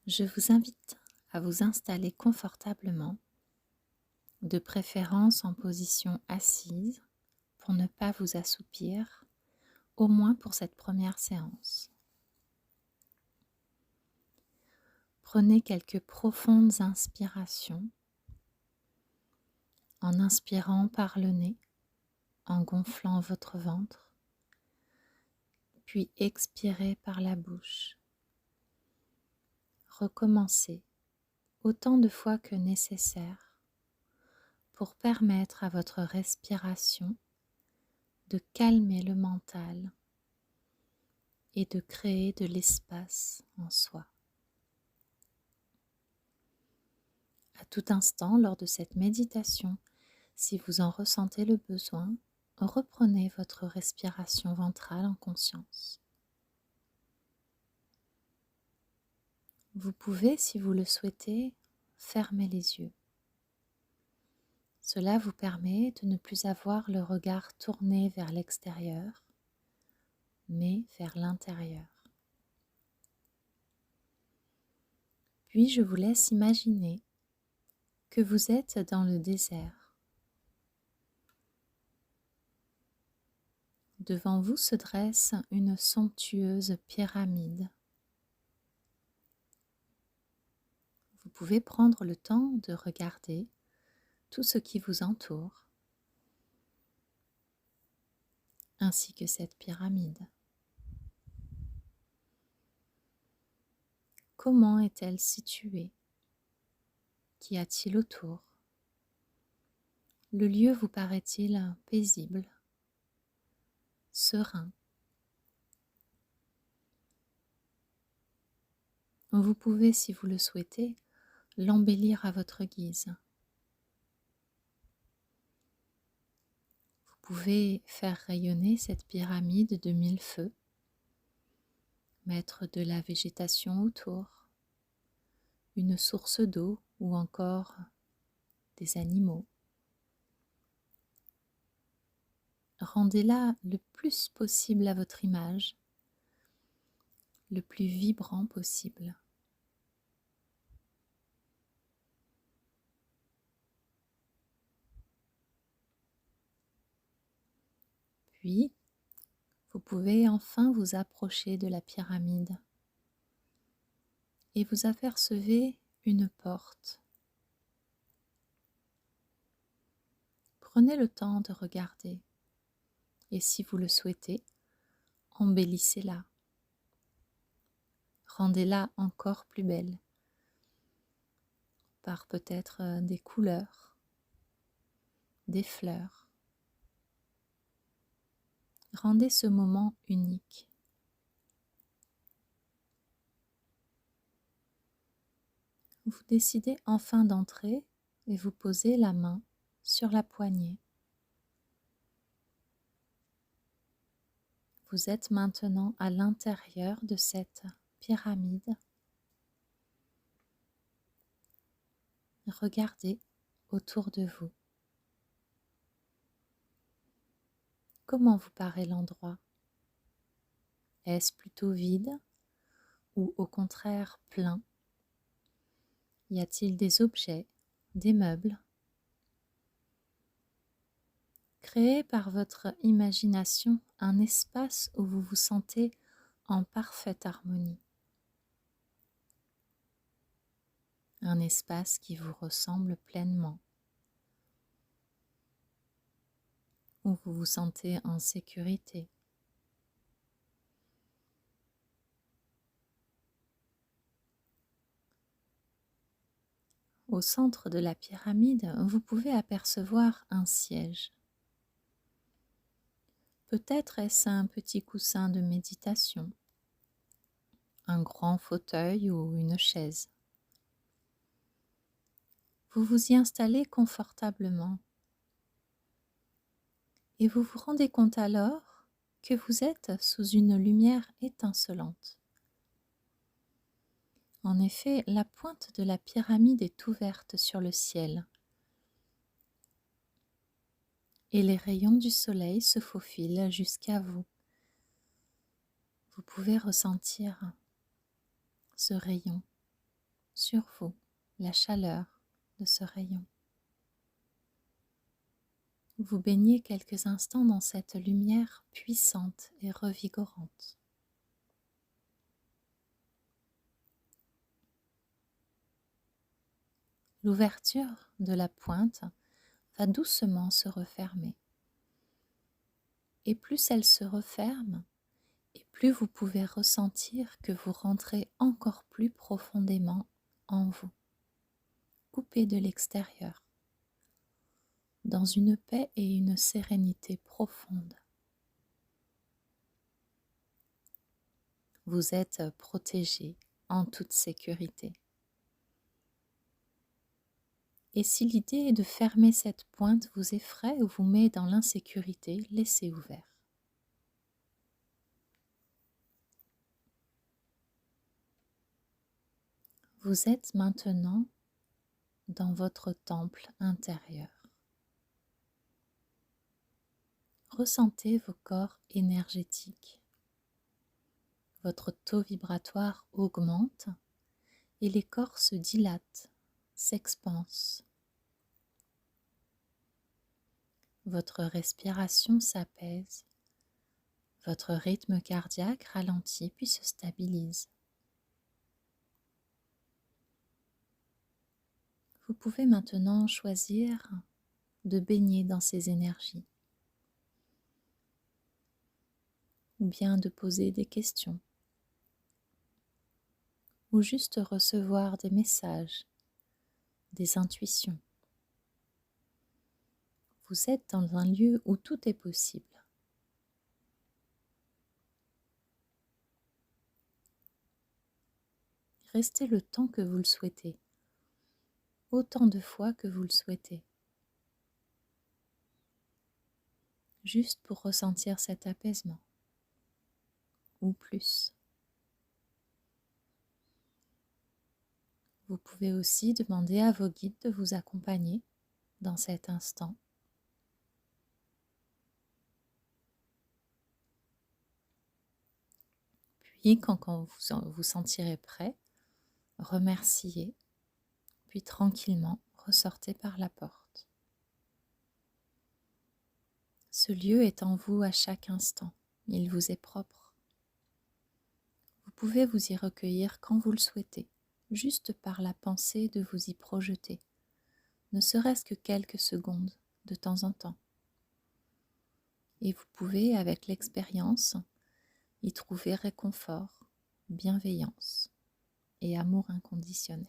Je vous invite à vous installer confortablement, de préférence en position assise pour ne pas vous assoupir, au moins pour cette première séance. Prenez quelques profondes inspirations en inspirant par le nez, en gonflant votre ventre, puis expirez par la bouche. Recommencez autant de fois que nécessaire pour permettre à votre respiration de calmer le mental et de créer de l'espace en soi. À tout instant, lors de cette méditation, si vous en ressentez le besoin, reprenez votre respiration ventrale en conscience. Vous pouvez, si vous le souhaitez, fermer les yeux. Cela vous permet de ne plus avoir le regard tourné vers l'extérieur, mais vers l'intérieur. Puis je vous laisse imaginer que vous êtes dans le désert. Devant vous se dresse une somptueuse pyramide. Vous pouvez prendre le temps de regarder tout ce qui vous entoure, ainsi que cette pyramide. Comment est-elle située? Qu'y a-t-il autour? Le lieu vous paraît-il paisible, serein? Vous pouvez, si vous le souhaitez, l'embellir à votre guise. Vous pouvez faire rayonner cette pyramide de 1000 feux, mettre de la végétation autour, une source d'eau ou encore des animaux. Rendez-la le plus possible à votre image, le plus vibrant possible. Puis, vous pouvez enfin vous approcher de la pyramide et vous apercevez une porte. Prenez le temps de regarder et si vous le souhaitez, embellissez-la. Rendez-la encore plus belle par peut-être des couleurs, des fleurs. Rendez ce moment unique. Vous décidez enfin d'entrer et vous posez la main sur la poignée. Vous êtes maintenant à l'intérieur de cette pyramide. Regardez autour de vous. Comment vous paraît l'endroit? Est-ce plutôt vide ou au contraire plein? Y a-t-il des objets, des meubles? Créez par votre imagination un espace où vous vous sentez en parfaite harmonie. Un espace qui vous ressemble pleinement, où vous vous sentez en sécurité. Au centre de la pyramide, vous pouvez apercevoir un siège. Peut-être est-ce un petit coussin de méditation, un grand fauteuil ou une chaise. Vous vous y installez confortablement et vous vous rendez compte alors que vous êtes sous une lumière étincelante. En effet, la pointe de la pyramide est ouverte sur le ciel et les rayons du soleil se faufilent jusqu'à vous. Vous pouvez ressentir ce rayon sur vous la chaleur de ce rayon. Vous baignez quelques instants dans cette lumière puissante et revigorante. L'ouverture de la pointe va doucement se refermer. Et plus elle se referme, et plus vous pouvez ressentir que vous rentrez encore plus profondément en vous, coupé de l'extérieur, dans une paix et une sérénité profonde. Vous êtes protégé en toute sécurité. Et si l'idée de fermer cette pointe vous effraie ou vous met dans l'insécurité, laissez ouvert. Vous êtes maintenant dans votre temple intérieur. Ressentez vos corps énergétiques. Votre taux vibratoire augmente et les corps se dilatent, s'expansent. Votre respiration s'apaise. Votre rythme cardiaque ralentit puis se stabilise. Vous pouvez maintenant choisir de baigner dans ces énergies ou bien de poser des questions ou juste recevoir des messages, des intuitions. Vous êtes dans un lieu où tout est possible. Restez le temps que vous le souhaitez, autant de fois que vous le souhaitez, juste pour ressentir cet apaisement, ou plus. Vous pouvez aussi demander à vos guides de vous accompagner dans cet instant. Puis, quand vous sentirez prêt, remerciez, puis tranquillement ressortez par la porte. Ce lieu est en vous à chaque instant, il vous est propre. Vous pouvez vous y recueillir quand vous le souhaitez, juste par la pensée de vous y projeter, ne serait-ce que quelques secondes de temps en temps. Et vous pouvez, avec l'expérience, y trouver réconfort, bienveillance et amour inconditionnel.